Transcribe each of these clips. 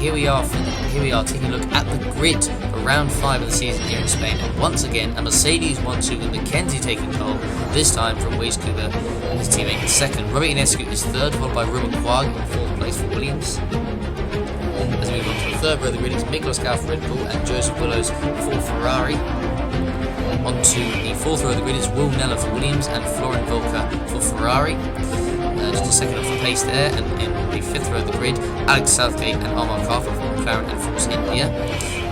here we are taking a look at the grid for round 5 of the season here in Spain. And once again, a Mercedes 1-2 with Mackenzie taking pole, this time from Waze Kuba, his teammate in second. Robert Inescu is third, followed by Ruben Quag in 4th place for Williams. As we move on to the third row of the grid, it's Miklos Gal for Red Bull and Joseph Willows for Ferrari. On to the 4th row of the grid is Will Neller for Williams and Florian Volker for Ferrari. Just a second off the pace there, and in the 5th row of the grid, Alex Southgate and Armand Carver for McLaren and Force India.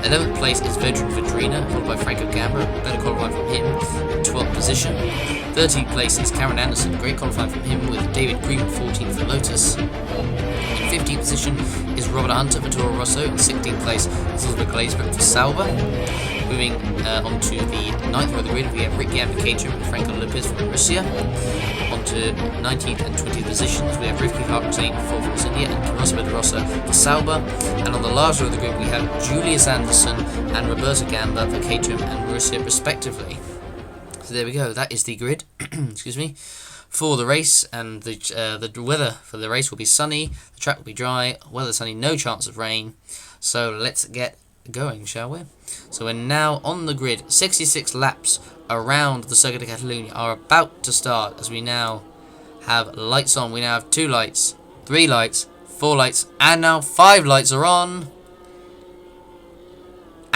11th place is Vedran Vedrina, followed by Franco Gambra, better qualifying from him in 12th position. 13th place is Cameron Anderson, great qualifying from him with David Green 14th for Lotus. In 15th position is Robert Hunter for Toro Rosso, in 16th place is Elizabeth Glazebrook for Sauber. Moving on to the 9th row of the grid, we have Ricky Caterham and Franco Lopez from Russia. On to 19th and 20th positions, we have Rivki Hartstein for Force India and Carlos Pedrosa for Sauber. And on the last row of the grid, we have Julius Anderson and Roberto Gamba for Caterham and Russia, respectively. So there we go, that is the grid excuse me, for the race. And the weather for the race will be sunny, the track will be dry, weather sunny, no chance of rain. So let's get going, shall we? So we're now on the grid. 66 laps around the Circuit de Catalunya are about to start, as we now have lights on. We now have 2 lights, 3 lights, 4 lights, and now 5 lights are on.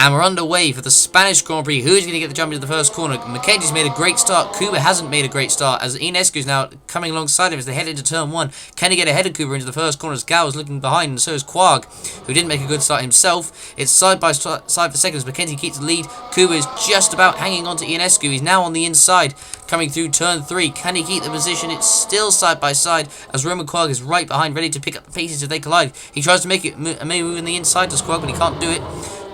And we're underway for the Spanish Grand Prix. Who's going to get the jump into the first corner? Mackenzie's made a great start. Kuba hasn't made a great start, as Inescu's now coming alongside him as they head into turn 1. Can he get ahead of Kuba into the first corner, as Gal is looking behind, and so is Quag, who didn't make a good start himself. It's side by side for seconds. Mackenzie keeps the lead. Kuba is just about hanging on to Inescu. He's now on the inside, coming through turn 3. Can he keep the position? It's still side by side, as Roman Quag is right behind, ready to pick up the pieces if they collide. He tries to make it a move in the inside to Quag, but he can't do it.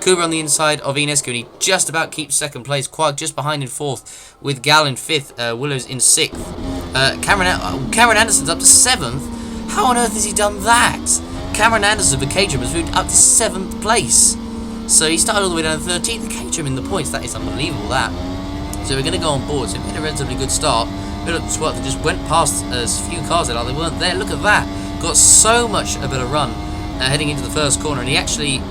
Kuba on the inside of Inescu, and he just about keeps second place. Quag just behind in 4th, with Gal in 5th, Willows in 6th. Cameron Anderson's up to 7th. How on earth has he done that? Cameron Anderson for Caterham has moved up to 7th place. So he started all the way down to 13th. Caterham in the points, that is unbelievable, that. So we're going to go on board. So he made a relatively good start. Middle of the squad, they just went past a few cars there, like they weren't there. Look at that. Got so much a better run heading into the first corner, and he actually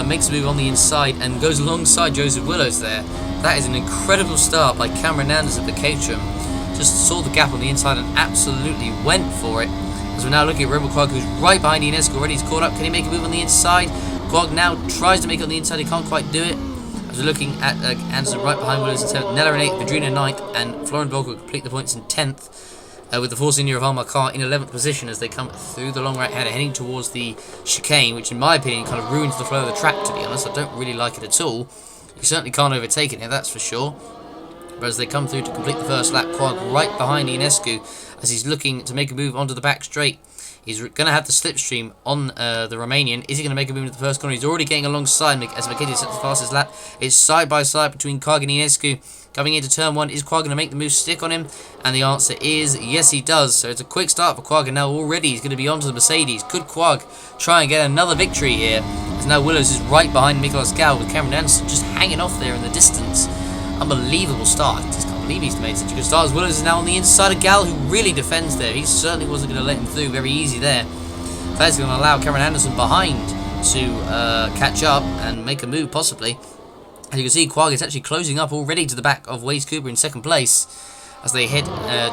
makes a move on the inside and goes alongside Joseph Willows there. That is an incredible start by Cameron Anderson for Caterham. Just saw the gap on the inside and absolutely went for it. As we're now looking at Roman Quag, who's right behind Inescu already. He's caught up. Can he make a move on the inside? Quag now tries to make it on the inside. He can't quite do it. As we're looking at Anderson right behind Willows in 7th, Neller in 8th, Vedrina in 9th, and Florian Volker complete the points in 10th. With the Force India of Almar Carr in 11th position as they come through the long right hander, heading towards the chicane, which in my opinion kind of ruins the flow of the track, to be honest. I don't really like it at all. You certainly can't overtake it here, that's for sure. But as they come through to complete the first lap, Quag right behind Inescu as he's looking to make a move onto the back straight. He's going to have the slipstream on the Romanian. Is he going to make a move into the first corner? He's already getting alongside as Mackenzie sets the fastest lap. It's side by side between Quag and Inescu. Coming into turn 1, is Quag going to make the move stick on him? And the answer is yes, he does. So it's a quick start for Quag, and now already he's going to be onto the Mercedes. Could Quag try and get another victory here? As now Willows is right behind Miklos Gal with Cameron Anderson just hanging off there in the distance. Unbelievable start. I just can't believe he's made such a good start. As Willows is now on the inside of Gal, who really defends there. He certainly wasn't going to let him through very easy there. That's going to allow Cameron Anderson behind to catch up and make a move possibly. As you can see, Quag is actually closing up already to the back of Waze Kuba in 2nd place as they head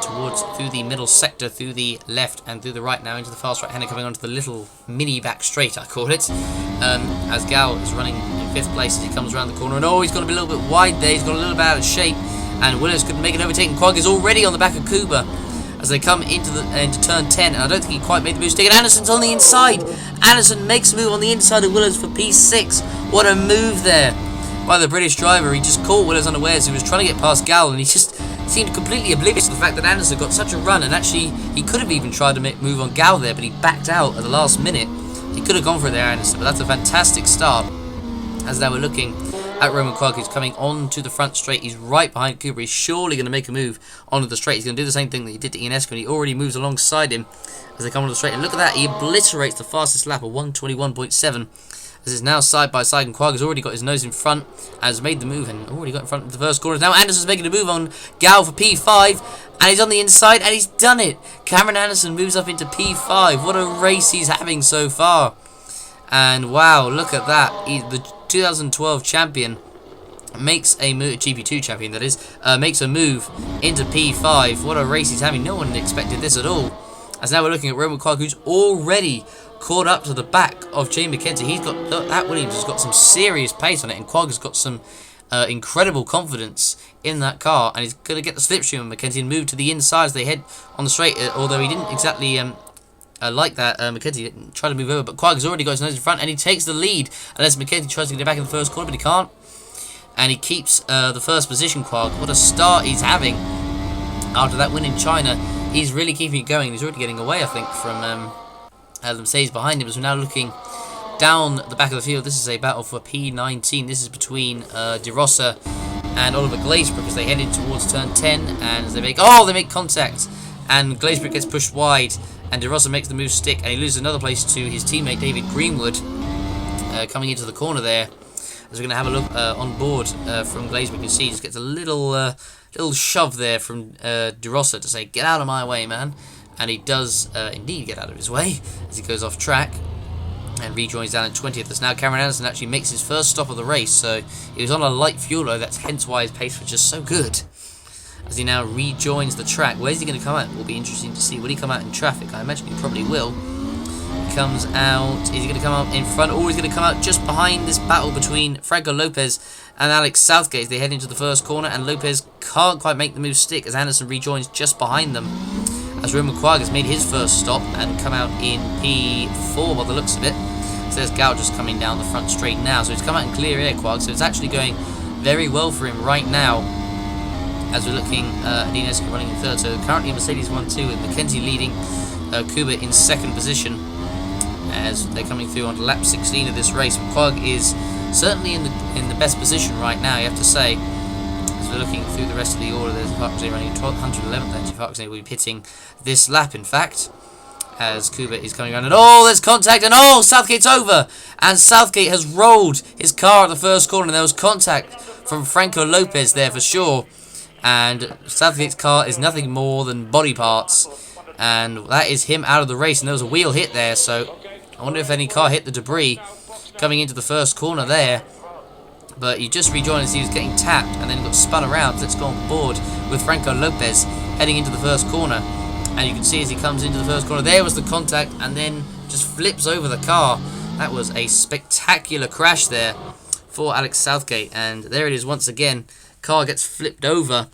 towards through the middle sector, through the left and through the right now into the fast right hander, coming onto the little mini back straight, I call it. As Gal is running in 5th place as he comes around the corner, and he's got to be a little bit wide there. He's got a little bit out of shape, and Willows couldn't make an overtake. And Quag is already on the back of Kuba as they come into turn 10, and I don't think he quite made the move stick. And Anderson's on the inside. Anderson makes a move on the inside of Willows for P6. What a move there by the British driver. He just caught Willows unawares. He was trying to get past Gal, and he just seemed completely oblivious to the fact that Anderson got such a run, and actually he could have even tried to move on Gal there, but he backed out at the last minute. He could have gone for it there, Anderson, but that's a fantastic start. As now we're looking at Roman Quag, who's coming on to the front straight. He's right behind Kuba. He's surely going to make a move onto the straight. He's going to do the same thing that he did to Inescu, and he already moves alongside him as they come onto the straight. And look at that, he obliterates the fastest lap of 1:21.7. This is now side by side, and Quag has already got his nose in front, has made the move, and already got in front of the first corner. Now Anderson's making a move on Gal for P5, and he's on the inside, and he's done it. Cameron Anderson moves up into P5. What a race he's having so far. And wow, look at that. The 2012 champion makes a move, GP2 champion that is, makes a move into P5. What a race he's having. No one expected this at all. As now we're looking at Roman Quark, who's already caught up to the back of Jay McKenzie. He's got, that Williams has got some serious pace on it, and Quark has got some incredible confidence in that car, and he's going to get the slipstream of McKenzie and move to the inside as they head on the straight, although he didn't exactly like that. McKenzie didn't try to move over, but Quark has already got his nose in front, and he takes the lead, unless McKenzie tries to get it back in the first corner, but he can't. And he keeps the first position, Quark. What a start he's having after that win in China. He's really keeping it going. He's already getting away, I think, from the Mercedes behind him, as we're now looking down the back of the field. This is a battle for P19. This is between De Rosa and Oliver Glazebrook as they head in towards turn 10, and as they make contact, and Glazebrook gets pushed wide, and De Rosa makes the move stick, and he loses another place to his teammate David Greenwood coming into the corner there. As we're going to have a look on board from Glazebrook, you can see he just gets a little shove there from De Rosa to say, "Get out of my way, man." And he does indeed get out of his way as he goes off track and rejoins down in 20th. As now Cameron Anderson actually makes his first stop of the race, so he was on a light fuel load. That's hence why his pace was just so good. As he now rejoins the track, where's he going to come out? Will be interesting to see. Will he come out in traffic? I imagine he probably will. He comes out. Is he going to come out in front, or is he going to come out just behind this battle between Franco Lopez and Alex Southgate as they head into the first corner? And Lopez can't quite make the move stick as Anderson rejoins just behind them. As Roman Quark has made his first stop and come out in P4 by the looks of it. So there's Gal just coming down the front straight now. So he's come out in clear air, Quark. So it's actually going very well for him right now. As we're looking at Inescu running in third. So currently Mercedes 1-2 with McKenzie leading, Kuba in second position as they're coming through on lap 16 of this race. Quark is certainly in the best position right now, you have to say. As we're looking through the rest of the order, there's Huxley running 111th, actually. Huxley will be pitting this lap, in fact, as Kuba is coming around. And oh, there's contact, and oh, Southgate's over! And Southgate has rolled his car at the first corner, and there was contact from Franco Lopez there for sure. And Southgate's car is nothing more than body parts, and that is him out of the race. And there was a wheel hit there, so I wonder if any car hit the debris coming into the first corner there. But he just rejoined as he was getting tapped and then got spun around. Let's go on board with Franco Lopez heading into the first corner. And you can see as he comes into the first corner, there was the contact and then just flips over the car. That was a spectacular crash there for Alex Southgate. And there it is once again. Car gets flipped over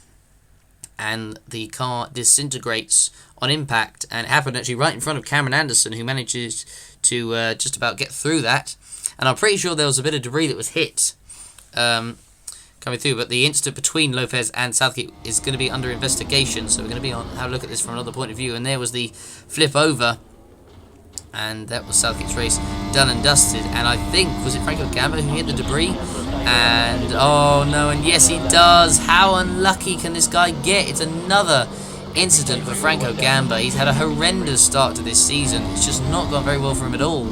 and the car disintegrates on impact. And it happened actually right in front of Cameron Anderson, who manages to just about get through that. And I'm pretty sure there was a bit of debris that was hit coming through, but the incident between Lopez and Southgate is going to be under investigation, so we're going to have a look at this from another point of view. And there was the flip over, and that was Southgate's race done and dusted. And I think, was it Franco Gamba who hit the debris? And oh no, and yes he does. How unlucky can this guy get? It's another incident for Franco Gamba. He's had a horrendous start to this season. It's just not gone very well for him at all.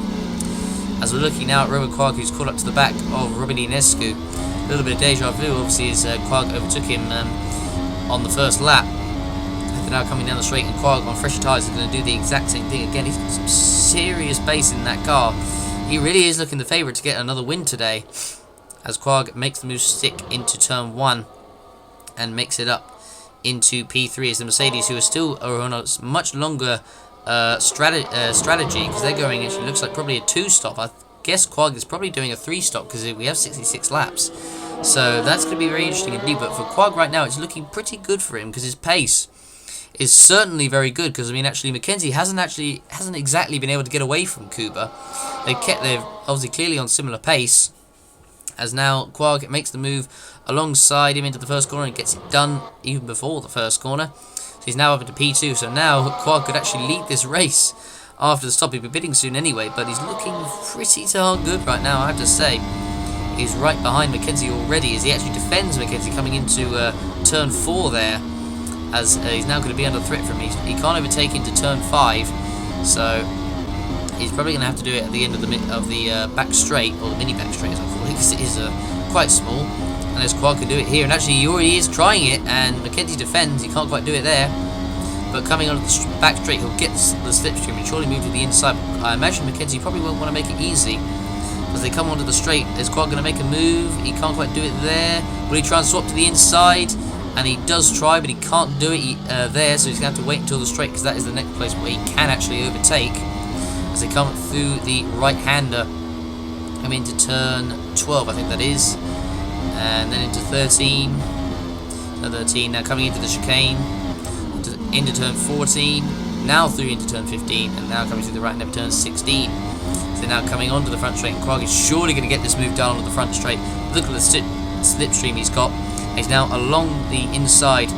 As we're looking now at Roman Quark, who's caught up to the back of Robin Inescu. A little bit of deja vu, obviously, as Quark overtook him on the first lap. They're now coming down the straight, and Quark on fresher tyres is going to do the exact same thing again. He's got some serious pace in that car. He really is looking the favourite to get another win today, as Quark makes the move stick into turn 1 and makes it up into P3 as the Mercedes, who are still on a much longer strategy, because they're going, actually looks like probably a 2-stop. I guess Quark is probably doing a 3-stop because we have 66 laps, so that's going to be very interesting indeed. But for Quark right now, it's looking pretty good for him because his pace is certainly very good. Because I mean, actually, McKenzie hasn't exactly been able to get away from Kuba. They're obviously clearly on similar pace. As now Quark makes the move alongside him into the first corner and gets it done even before the first corner. So he's now up into P2. So now Quark could actually lead this race after the stop. He'll be bidding soon anyway, but he's looking pretty darn good right now, I have to say. He's right behind McKenzie already as he actually defends McKenzie coming into turn 4 there, as he's now going to be under threat from him. He can't overtake into turn 5, so he's probably going to have to do it at the end of the back straight, or the mini back straight as I call it, because it is quite small. Unless Quark can do it here, and actually he already is trying it, and McKenzie defends. He can't quite do it there. but coming onto the back straight, he'll get the slipstream and surely move to the inside. I imagine Mackenzie probably won't want to make it easy. As they come onto the straight, is Quag going to make a move? He can't quite do it there. Will he try and swap to the inside? And he does try, but he can't do it there, so he's going to have to wait until the straight, because that is the next place where he can actually overtake. As they come through the right-hander, come into turn 12, I think that is. And then into 13. So 13, now coming into the chicane. Into turn 14. Now through into turn 15. And now coming through the right-hander turn 16. So now coming onto the front straight, and Quag is surely going to get this move down onto the front straight. Look at the slipstream he's got. He's now along the inside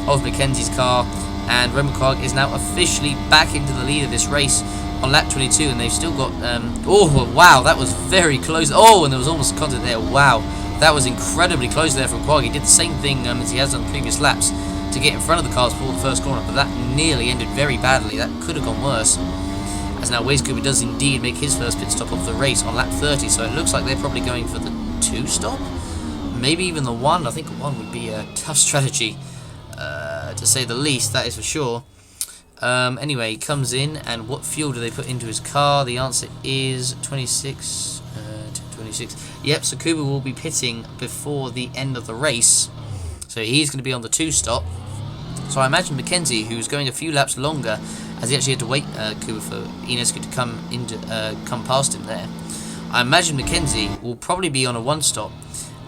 of Mackenzie's car, and Roman Quag is now officially back into the lead of this race on lap 22, and they've still got, oh wow, that was very close. Oh, and there was almost contact there. Wow, that was incredibly close there from Quag. He did the same thing as he has on previous laps to get in front of the cars before the first corner, but that nearly ended very badly. That could have gone worse. As now Waze Cooper does indeed make his first pit stop of the race on lap 30, so it looks like they're probably going for the 2 stop? Maybe even the 1. I think 1 would be a tough strategy, to say the least, that is for sure. Anyway, he comes in, and what fuel do they put into his car? The answer is 26. 26. Yep, so Cooper will be pitting before the end of the race, so he's going to be on the 2 stop. So I imagine Mackenzie, who's going a few laps longer, as he actually had to wait Cooper for Inescu to come past him there. I imagine Mackenzie will probably be on a 1 stop.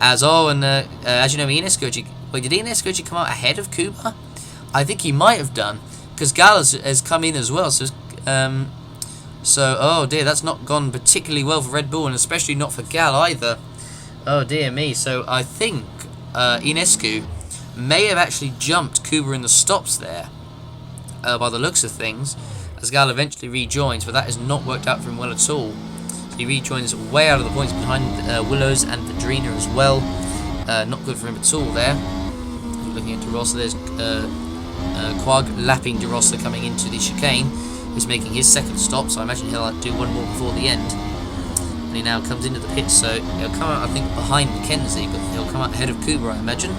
As you know, Inescu, wait, did Inescu actually come out ahead of Cooper? I think he might have done, because Gal has come in as well. So, oh dear, that's not gone particularly well for Red Bull, and especially not for Gal either. Oh dear me. So I think Inescu may have actually jumped Cooper in the stops there, by the looks of things, as Gal eventually rejoins, but that has not worked out for him well at all. So he rejoins way out of the points behind Willows and Vadrina as well. Not good for him at all there. Looking at De Rossa, there's Quag lapping De Rossa coming into the chicane. He's making his 2nd stop, so I imagine he'll do 1 more before the end. And he now comes into the pits, so he'll come out, I think, behind Mackenzie, but he'll come out ahead of Cooper, I imagine.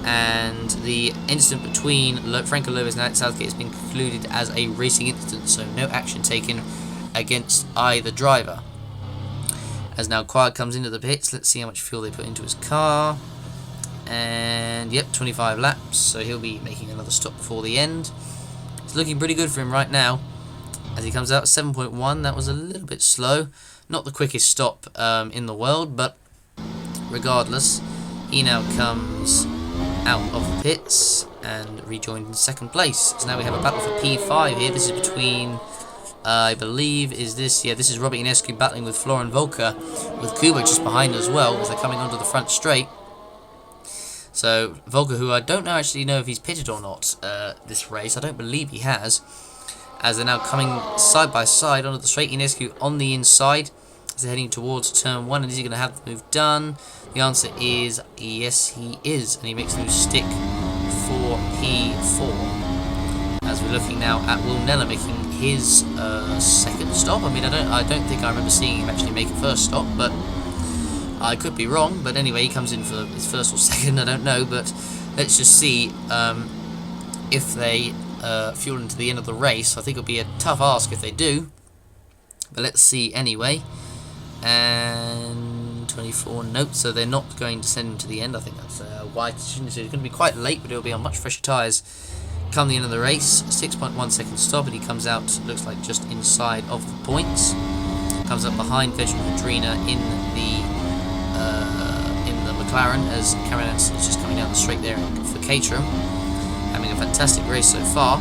And the incident between Franco Lopez and Alex Southgate has been concluded as a racing incident, so no action taken against either driver. As now Quag comes into the pits, let's see how much fuel they put into his car. And yep, 25 laps, so he'll be making another stop before the end. It's looking pretty good for him right now, as he comes out at 7.1. That was a little bit slow, not the quickest stop in the world, but regardless, he now comes out of the pits and rejoined in 2nd place. So now we have a battle for P5 here. This is between, I believe, this is Robert Inescu battling with Florin Volker, with Kuba just behind as well, as they're coming onto the front straight. So Volker, who I don't actually know if he's pitted or not this race, I don't believe he has, as they're now coming side by side onto the straight. Inescu on the inside as they're heading towards turn 1, and is he going to have the move done? The answer is yes, he is, and he makes the move stick for P4. As we're looking now at Will Neller making his 2nd stop. I mean, I don't think I remember seeing him actually make a 1st stop, but I could be wrong. But anyway, he comes in for his 1st or 2nd, I don't know. But let's just see if they fuel into the end of the race. I think it'll be a tough ask if they do, but let's see anyway. And 24, nope, so they're not going to send him to the end. I think that's why it's going to be quite late, but it'll be on much fresher tyres come the end of the race. 6.1 second stop, and he comes out, looks like, just inside of the points. Comes up behind Veteran Vadrina in the McLaren, as Cameron is just coming down the straight there for Caterham. Having a fantastic race so far.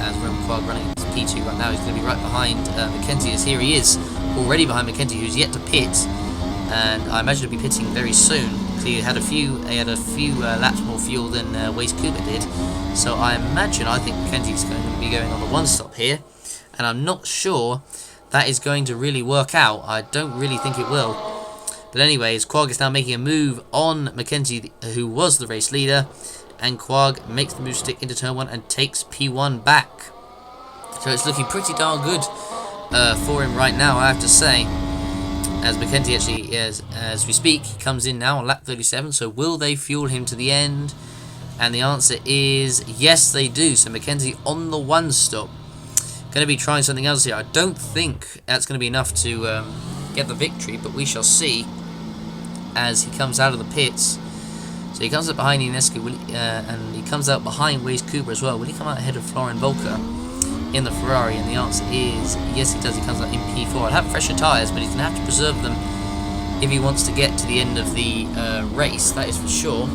As Roman Quag running into P2 right now, he's going to be right behind Mackenzie, as here he is, already behind Mackenzie, who's yet to pit, and I imagine he'll be pitting very soon. He had a few laps more fuel than Waze Cooper did, so I think Mackenzie's going to be going on the 1 stop here, and I'm not sure that is going to really work out. I don't really think it will. But anyways, Quag is now making a move on Mackenzie, who was the race leader, and Quag makes the move stick into turn 1 and takes P1 back. So it's looking pretty darn good for him right now, I have to say. As Mackenzie actually, as we speak, he comes in now on lap 37. So will they fuel him to the end? And the answer is yes, they do. So Mackenzie on the one stop. Going to be trying something else here. I don't think that's going to be enough to get the victory, but we shall see as he comes out of the pits. So he comes up behind Ionescu, and he comes out behind Waze Cooper as well. Will he come out ahead of Florian Volker in the Ferrari? And the answer is yes, he does. He comes out in P4. I'd have fresher tyres, but he's going to have to preserve them if he wants to get to the end of the race. That is for sure.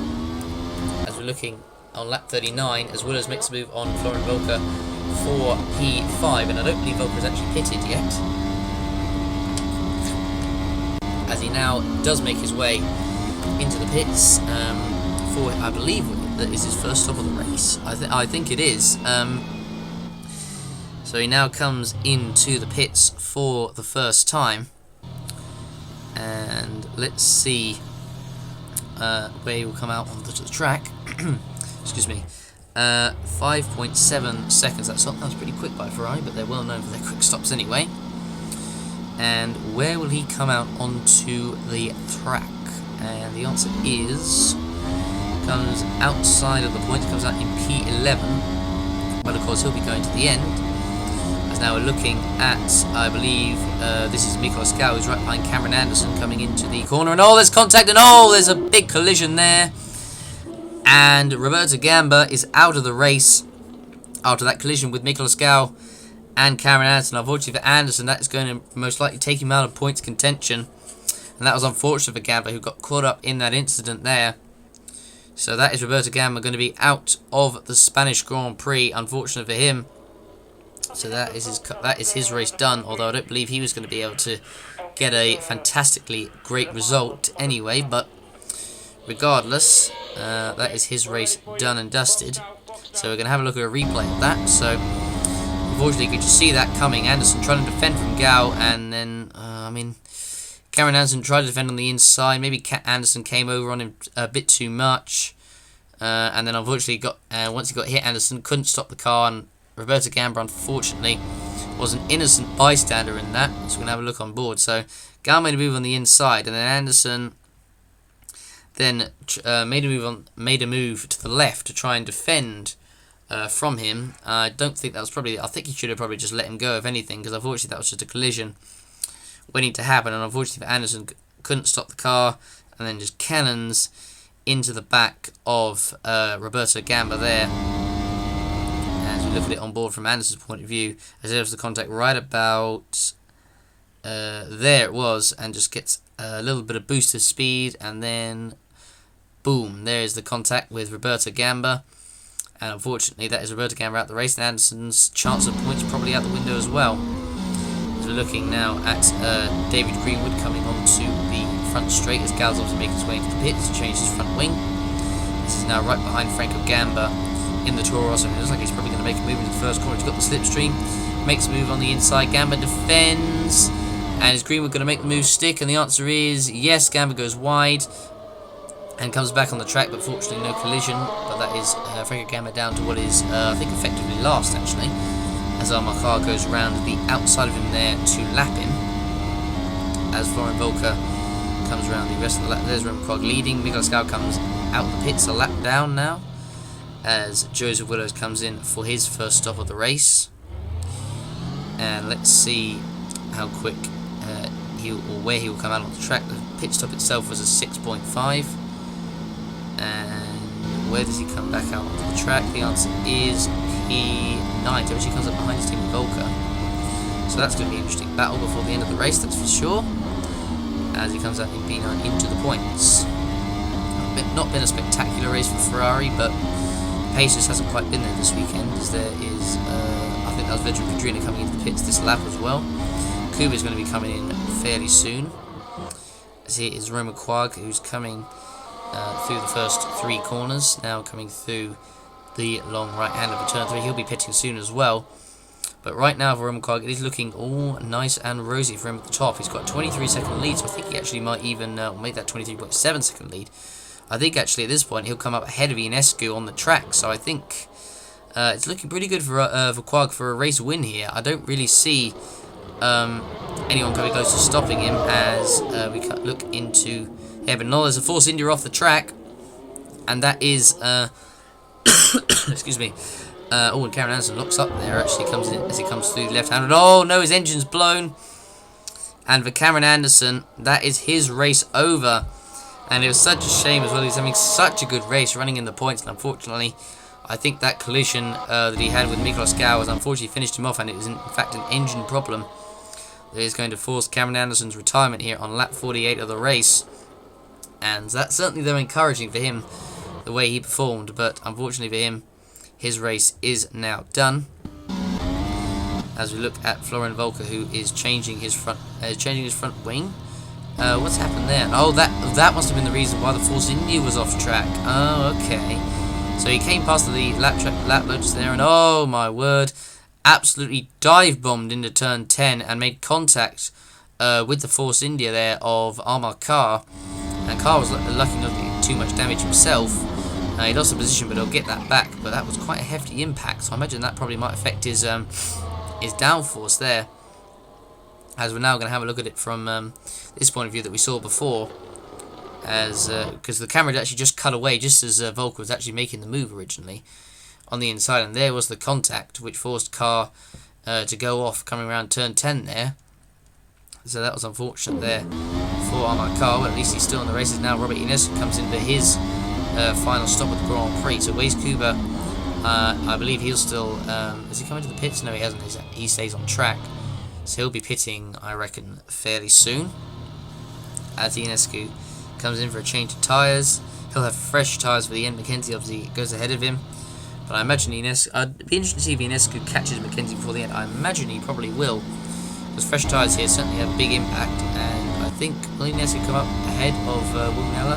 As we're looking on lap 39, as well as makes a move on Florian Volker for P5, and I don't believe Volker has actually pitted yet, as he now does make his way into the pits for, I believe that is his first stop of the race. I think it is. So he now comes into the pits for the first time, and let's see where he will come out onto the track. Excuse me. 5.7 seconds. That was pretty quick by Ferrari, but they're well known for their quick stops anyway. And where will he come out onto the track? And the answer is comes outside of the point. Comes out in P11, but of course he'll be going to the end. As now we're looking at, I believe this is Mikolas Gau, who's right behind Cameron Anderson, coming into the corner, and there's contact, and there's a big collision there. And Roberto Gamba is out of the race after that collision with Mikolas Gau and Cameron Anderson. Unfortunately for Anderson, that is going to most likely take him out of points contention. And that was unfortunate for Gamba, who got caught up in that incident there. So that is Roberto Gamba going to be out of the Spanish Grand Prix. Unfortunate for him. So that is his race done. Although I don't believe he was going to be able to get a fantastically great result anyway. But regardless, that is his race done and dusted. So we're going to have a look at a replay of that. So unfortunately, you could just see that coming. Anderson trying to defend from Gau, and then Cameron Anderson tried to defend on the inside. Maybe Anderson came over on him a bit too much, and then unfortunately once he got hit, Anderson couldn't stop the car, and Roberto Gamba unfortunately was an innocent bystander in that. So we're going to have a look on board. So Gau made a move on the inside, and then Anderson then made a move to the left to try and defend from him. I don't think that was probably. I think he should have probably just let him go, if anything, because unfortunately that was just a collision waiting to happen. And unfortunately for Anderson, couldn't stop the car, and then just cannons into the back of Roberto Gamba there. As we look at it on board from Anderson's point of view, as there was the contact right about there it was, and just gets a little bit of boost of speed, and then boom, there is the contact with Roberto Gamba. And unfortunately that is Roberto Gamba out the race, and Anderson's chance of points probably out the window as well. As we're looking now at David Greenwood coming onto the front straight, as Gau's obviously making his way into the pits to change his front wing. This is now right behind Franco Gamba in the Toro Rosso. It looks like he's probably going to make a move into the first corner. He's got the slipstream, makes a move on the inside. Gamba defends, and is Greenwood going to make the move stick? And the answer is yes. Gamba goes wide and comes back on the track, but fortunately no collision. But that is Franco Gamba down to what is, I think, effectively last, actually, as Armakar goes around the outside of him there to lap him, as Florian Volker comes around the rest of the lap. There's Armakar leading. Mikolas Gau comes out of the pits a lap down now, as Joseph Willows comes in for his first stop of the race. And let's see how quick where he will come out on the track. The pit stop itself was a 6.5. And where does he come back out onto the track? The answer is P9. So actually comes up behind his team Volker. So that's going to be an interesting battle before the end of the race, that's for sure, as he comes out in P9 into the points. Not been a spectacular race for Ferrari, but pace just hasn't quite been there this weekend, as there is, I think that was veteran Padrino coming into the pits this lap as well. Kuba is going to be coming in fairly soon, as here is Roman Quag, who's coming through the first three corners, now coming through the long right hand of turn 3. He'll be pitting soon as well. But right now for Roman Quag, it is looking all nice and rosy for him at the top. He's got a 23-second lead, so I think he actually might even make that 23.7-second lead. I think actually at this point he'll come up ahead of Ionescu on the track, so I think it's looking pretty good for Quag for a race win here. I don't really see anyone coming close to stopping him, as we look into... Yeah, but no, there's a Force India off the track, and that is Excuse me. Oh, and Cameron Anderson looks up there. Actually, comes in as he comes through the left-handed. Oh no, his engine's blown. And for Cameron Anderson, that is his race over. And it was such a shame as well. He was having such a good race, running in the points, and unfortunately, I think that collision that he had with Miklos Gowers unfortunately finished him off, and it was in fact an engine problem that is going to force Cameron Anderson's retirement here on lap 48 of the race. And that's certainly though encouraging for him, the way he performed, but unfortunately for him, his race is now done. As we look at Florian Volker, who is changing his front wing. What's happened there? Oh, that must have been the reason why the Force India was off track. Oh, okay. So he came past the lap lotus there, and oh my word, absolutely dive bombed into turn 10 and made contact with the Force India there of Amar Kar. And Kar was lucky not to get too much damage himself. He lost the position, but he'll get that back. But that was quite a hefty impact, so I imagine that probably might affect his downforce there. As we're now going to have a look at it from this point of view that we saw before, as because the camera had actually just cut away just as Volker was actually making the move originally on the inside, and there was the contact which forced Kar to go off coming around turn 10 there. So that was unfortunate there for Amar Kar, but at least he's still in the races now. Robert Ines comes in for his final stop at the Grand Prix. So Waze Kuba, I believe he'll still... has he come into the pits? No, he hasn't. He stays on track. So he'll be pitting, I reckon, fairly soon. As Ionescu comes in for a change of tyres. He'll have fresh tyres for the end. Mackenzie obviously goes ahead of him. But I imagine Ionescu... I'd be interested to see if Ionescu catches Mackenzie before the end. I imagine he probably will. Because fresh tyres here certainly have a big impact. And I think, will Ionescu come up ahead of Will Nella?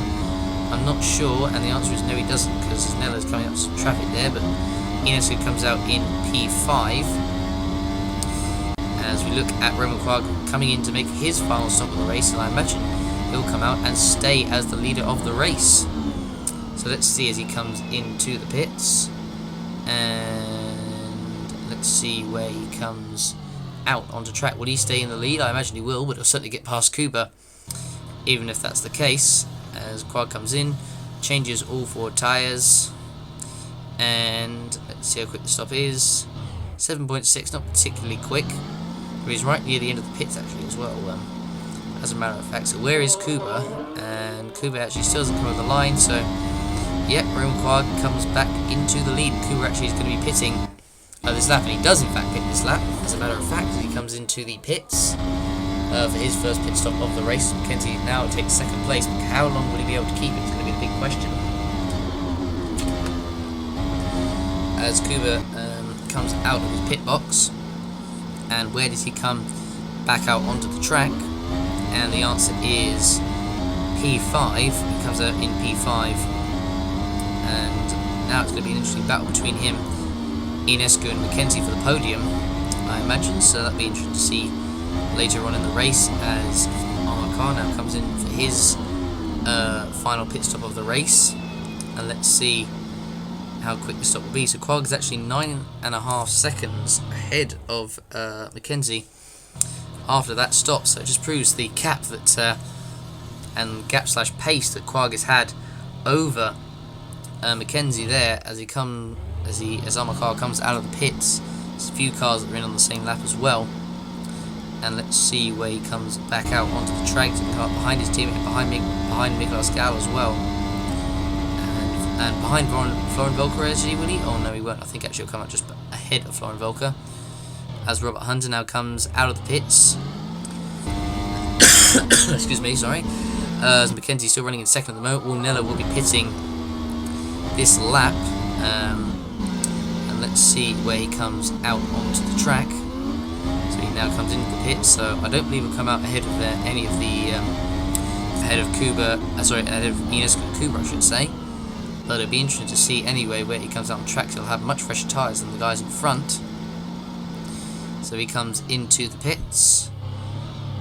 I'm not sure. And the answer is no, he doesn't. Because Nella's coming up some traffic there. But Ionescu comes out in P5. As we look at Roman Quark coming in to make his final stop of the race, and I imagine he'll come out and stay as the leader of the race. So let's see as he comes into the pits, and let's see where he comes out onto track. Will he stay in the lead? I imagine he will, but he'll certainly get past Kuba, even if that's the case. As Quark comes in, changes all four tyres, and let's see how quick the stop is. 7.6, not particularly quick. He's right near the end of the pits actually as well, as a matter of fact. So where is Kuba? And Kuba actually still doesn't come over the line, so yep, Roman Quark comes back into the lead. Kuba actually is going to be pitting this lap, and he does in fact pit this lap, as a matter of fact. He comes into the pits for his first pit stop of the race. Mackenzie now takes second place, but how long will he be able to keep it is going to be the big question. As Kuba comes out of his pit box, and where does he come back out onto the track? And the answer is P5. He comes out in P5, and now it's going to be an interesting battle between him, Ionescu, and Mackenzie for the podium, I imagine. So that'll be interesting to see later on in the race, as Amar Kar now comes in for his final pit stop of the race. And let's see how quick the stop will be. So Quark is actually 9.5 seconds ahead of Mackenzie after that stop. So it just proves the gap that and gap/pace that Quark has had over Mackenzie there as Amar Kar comes out of the pits. There's a few cars that are in on the same lap as well. And let's see where he comes back out onto the track. So he come up behind his teammate, behind Miklos Gal as well. And behind Florian Volker, actually, will he? Oh no, he won't. I think actually he'll come out just ahead of Florian Volker. As Robert Hunter now comes out of the pits. Excuse me, sorry. As Mackenzie's still running in second at the moment. Will Nella will be pitting this lap. And let's see where he comes out onto the track. So he now comes into the pits. So I don't believe he'll come out ahead of any of the ahead of Ionescu and Kuba, I should say. But it'll be interesting to see anyway where he comes out on track. He'll have much fresher tyres than the guys in front. So he comes into the pits,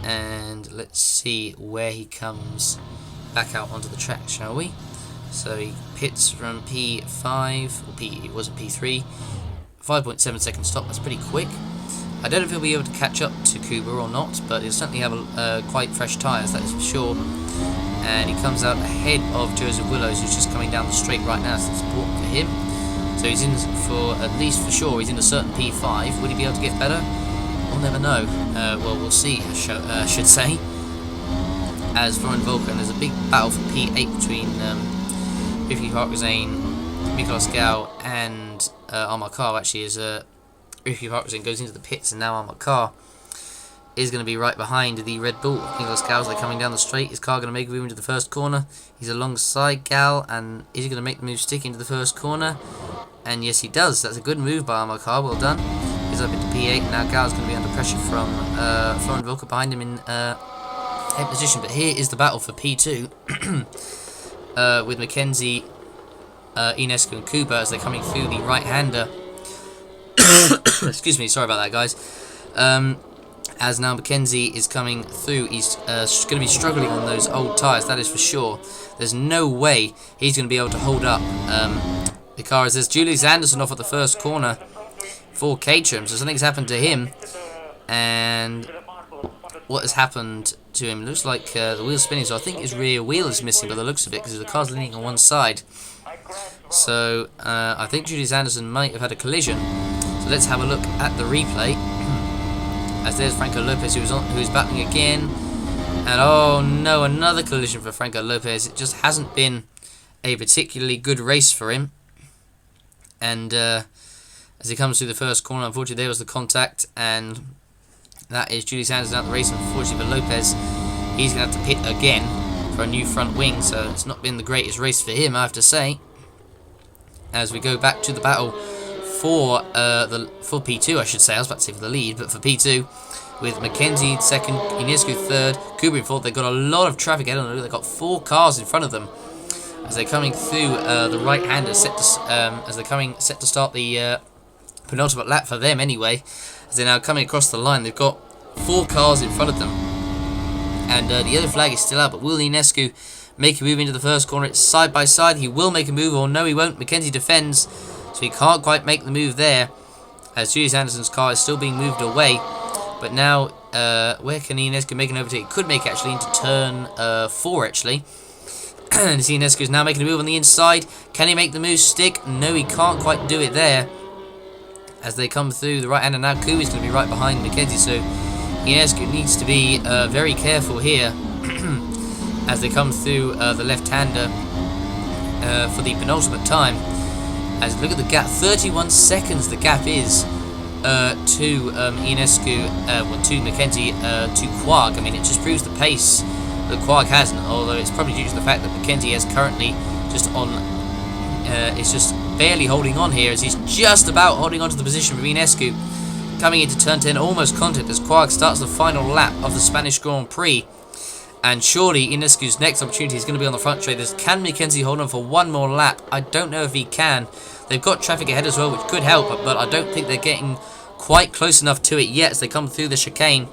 and let's see where he comes back out onto the track, shall we? So he pits from P5, or it wasn't P3, 5.7 second stop. That's pretty quick. I don't know if he'll be able to catch up to Kuba or not, but he'll certainly have quite fresh tyres, that is for sure. And he comes out ahead of Joseph Willows, who's just coming down the straight right now, so it's important for him. So he's in for, at least for sure, he's in a certain P5. Would he be able to get better? We'll never know. Well, we'll see, I should say. As Florian Volker, and there's a big battle for P8 between Ricky Harkazane, Mikhail Gal, and Armar Kar. Actually, as Ricky Harkazane goes into the pits, and now Armar Kar is going to be right behind the Red Bull. Mikhail Gal, they're coming down the straight. Is Kar going to make a move into the first corner? He's alongside Gal, and is he going to make the move stick into the first corner? And yes, he does. That's a good move by Armar Kar. Well done. He's up into P8. Now Gal's going to be under pressure from Florian Volker behind him in head position. But here is the battle for P2 with Mackenzie, Ionescu, and Kuba as they're coming through the right-hander. Excuse me. Sorry about that, guys. As now Mackenzie is coming through, he's going to be struggling on those old tyres, that is for sure. There's no way he's going to be able to hold up the car. As there's Julius Anderson off at the first corner for Caterham, so something's happened to him. And what has happened to him? Looks like the wheel's spinning, so I think his rear wheel is missing by the looks of it, because the car's leaning on one side. So I think Julius Anderson might have had a collision. So let's have a look at the replay. As there's Franco Lopez, who's battling again, and oh no, another collision for Franco Lopez. It just hasn't been a particularly good race for him. And as he comes through the first corner, unfortunately there was the contact, and that is Julius Anderson out the race. Unfortunately for Lopez, he's going to have to pit again for a new front wing, so it's not been the greatest race for him, I have to say. As we go back to the battle for P2, I should say. I was about to say for the lead, but for P2, with Mackenzie second, Ionescu third, Kuba in fourth. They've got a lot of traffic ahead of them. They've got 4 cars in front of them as they're coming through the right-hander, as they're coming set to start the penultimate lap for them anyway. As they're now coming across the line, they've got 4 cars in front of them, and the yellow flag is still out. But will Ionescu make a move into the first corner? It's side by side. He will make a move, or no, he won't. Mackenzie defends. So he can't quite make the move there, as Julius Anderson's car is still being moved away. But now, where can Ionescu make an overtake? He could make actually into turn 4 actually. And Ionescu is now making a move on the inside. Can he make the move stick? No, he can't quite do it there. As they come through the right hand, and now Kuba is going to be right behind Mackenzie. So Ionescu needs to be very careful here as they come through the left-hander for the penultimate time. As look at the gap, 31 seconds the gap is to Ionescu, well, to Mackenzie, to Quark. I mean, it just proves the pace that Quark hasn't, although it's probably due to the fact that Mackenzie is currently just on, is just barely holding on here, as he's just about holding on to the position for Ionescu. Coming into turn 10, almost contact as Quark starts the final lap of the Spanish Grand Prix. And surely Ionescu's next opportunity is going to be on the front straight. Can Mackenzie hold on for one more lap? I don't know if he can. They've got traffic ahead as well, which could help, but I don't think they're getting quite close enough to it yet as they come through the chicane.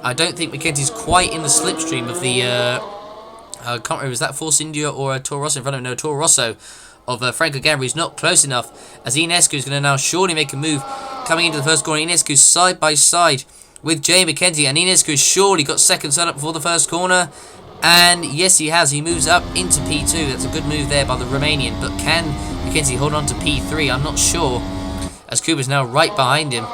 I don't think Mackenzie's quite in the slipstream of the... I can't remember, is that Force India or Toro Rosso in front of him? No, Toro Rosso of Franco Gambri is not close enough, as Ionescu is going to now surely make a move. Coming into the first corner, Ionescu side by side with Jay Mackenzie, and Ionescu has surely got second set up before the first corner, and yes he has, he moves up into P2. That's a good move there by the Romanian, but can Mackenzie hold on to P3? I'm not sure, as Kuba's now right behind him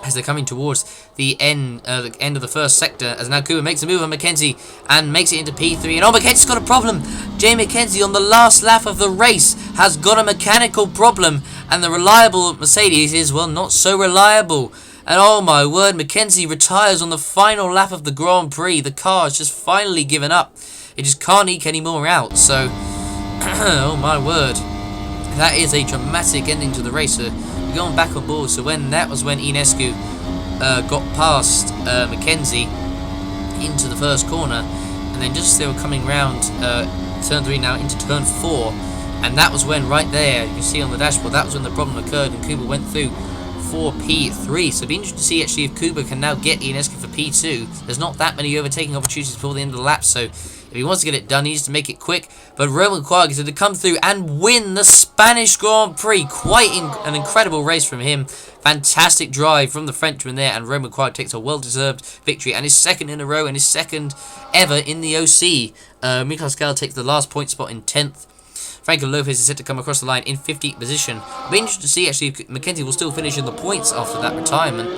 as they're coming towards the end of the first sector, as now Kuba makes a move on Mackenzie and makes it into P3, and oh, Mackenzie's got a problem. Jay Mackenzie on the last lap of the race has got a mechanical problem, and the reliable Mercedes is, well, not so reliable. And oh my word, Mackenzie retires on the final lap of the Grand Prix. The car has just finally given up. It just can't eke any more out. So, oh my word, that is a dramatic ending to the race. We're going back on board. So that was when Ionescu got past Mackenzie into the first corner, and then just as they were coming round turn 3 now into turn 4, and that was when right there you can see on the dashboard, that was when the problem occurred and Kuba went through for P3. So it'll be interesting to see actually if Kuba can now get Ionescu for P2. There's not that many overtaking opportunities before the end of the lap, so if he wants to get it done, he needs to make it quick. But Roman Quark is going to come through and win the Spanish Grand Prix. Quite an incredible race from him. Fantastic drive from the Frenchman there, and Roman Quark takes a well-deserved victory and his second in a row and his second ever in the OC. Mikhail Skal takes the last point spot in 10th. Franco Lopez is set to come across the line in 15th position. It'll be interesting to see actually if Mackenzie will still finish in the points after that retirement.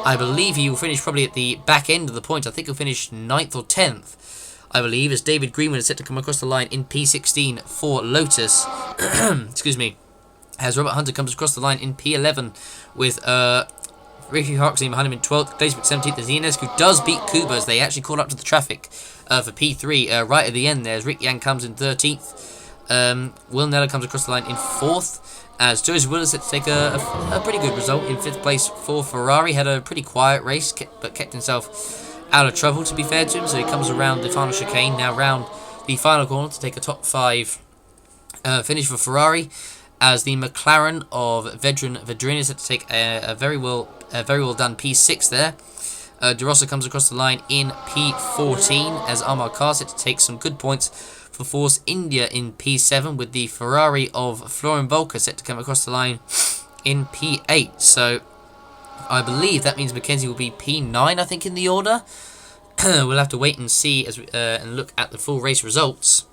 I believe he will finish probably at the back end of the points. I think he'll finish 9th or 10th. I believe, as David Greenwood is set to come across the line in P16 for Lotus. Excuse me. As Robert Hunter comes across the line in P11 with Ricky Harkstein behind him in 12th, Glazebrook 17th, as Ionescu does beat Kuba as they actually call up to the traffic for P3 right at the end there, as Rick Yang comes in 13th. Will Neller comes across the line in 4th, as Joseph Willis set to take a pretty good result in 5th place for Ferrari. Had a pretty quiet race, but kept himself out of trouble, to be fair to him, so he comes around the final chicane, now round the final corner to take a top 5 finish for Ferrari, as the McLaren of Vedran Vedrina is set to take a very well done P6 there. De Rossa comes across the line in P14, as Amar Khan set to take some good points for Force India in P7, with the Ferrari of Florian Volker set to come across the line in P8. So I believe that means Mackenzie will be P9, I think, in the order. We'll have to wait and see and look at the full race results.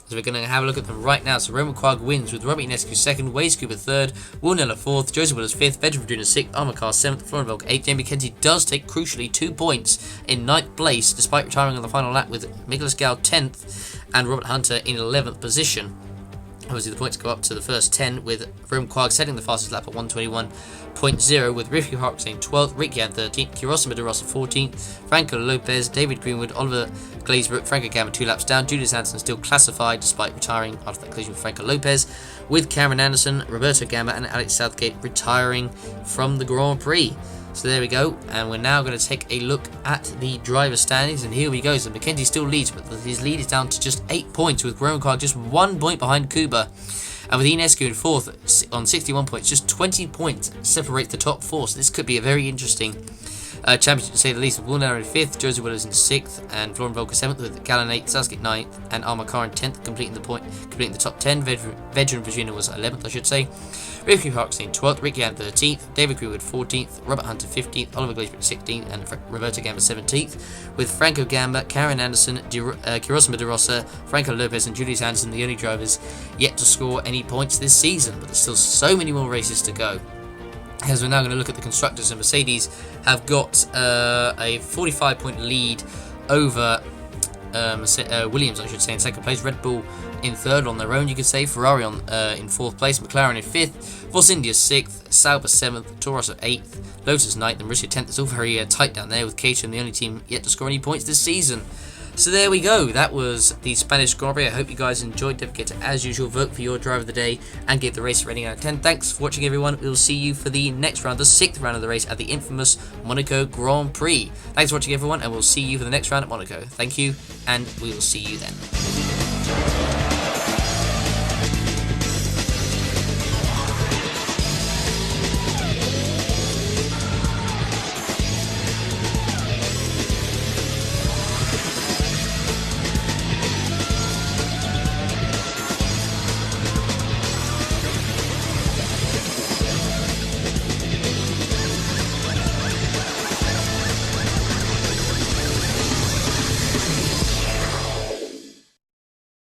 So we're going to have a look at them right now. So Roman Quagg wins with Robert Ionescu 2nd, Waze Cooper 3rd, Will Neller 4th, Joseph Willis 5th, Vedran Verduna 6th, Amar Khan 7th, Florian Volk 8th. Jamie Mackenzie does take, crucially, 2 points in 9th place, despite retiring on the final lap, with Nicholas Gal 10th and Robert Hunter in 11th position. Obviously, the points go up to the first 10, with Roman Quagg setting the fastest lap at 1:21.0, with Ricky Harkstein 12th, Rick Yan 13th, Kirosima de Rossa 14th, Franco Lopez, David Greenwood, Oliver Glazebrook, Franco Gamma 2 laps down, Julius Hansen still classified despite retiring after that collision with Franco Lopez, with Cameron Anderson, Roberto Gamma and Alex Southgate retiring from the Grand Prix. So there we go, and we're now going to take a look at the driver standings, and here we go. So Mackenzie still leads, but his lead is down to just 8 points, with Roman Quagg just 1 point behind Kuba, and with Ionescu in 4th on 61 points. Just 20 points separate the top 4, so this could be a very interesting championship, to say the least. With Will Neller in 5th, Joseph Willis in 6th, and Florian Volker 7th, with Gallen 8th, Southgate 9th, and Amar Khan 10th, completing the top 10. Vedran Virginia was 11th, I should say. Ricky Harkstein 12th, Ricky Yan 13th, David Greenwood 14th, Robert Hunter 15th, Oliver Glazebrook 16th, and Roberto Gamma 17th, with Franco Gamma, Karen Anderson, Kirosima de Rossa, Franco Lopez, and Julius Anderson the only drivers yet to score any points this season. But there's still so many more races to go. As we're now going to look at the constructors, and Mercedes have got a 45-point lead over Williams, I should say, in 2nd place. Red Bull in 3rd on their own, you could say. Ferrari in 4th place. McLaren in 5th. Force India 6th. Sauber 7th. Toro Rosso 8th. Lotus 9th. And Marussia 10th. It's all very tight down there, with Caterham the only team yet to score any points this season. So there we go. That was the Spanish Grand Prix. I hope you guys enjoyed. Don't forget to, as usual, vote for your driver of the day and give the race a rating out of 10. Thanks for watching, everyone. We'll see you for the next round, the 6th round of the race at the infamous Monaco Grand Prix. Thanks for watching, everyone, and we'll see you for the next round at Monaco. Thank you, and we will see you then.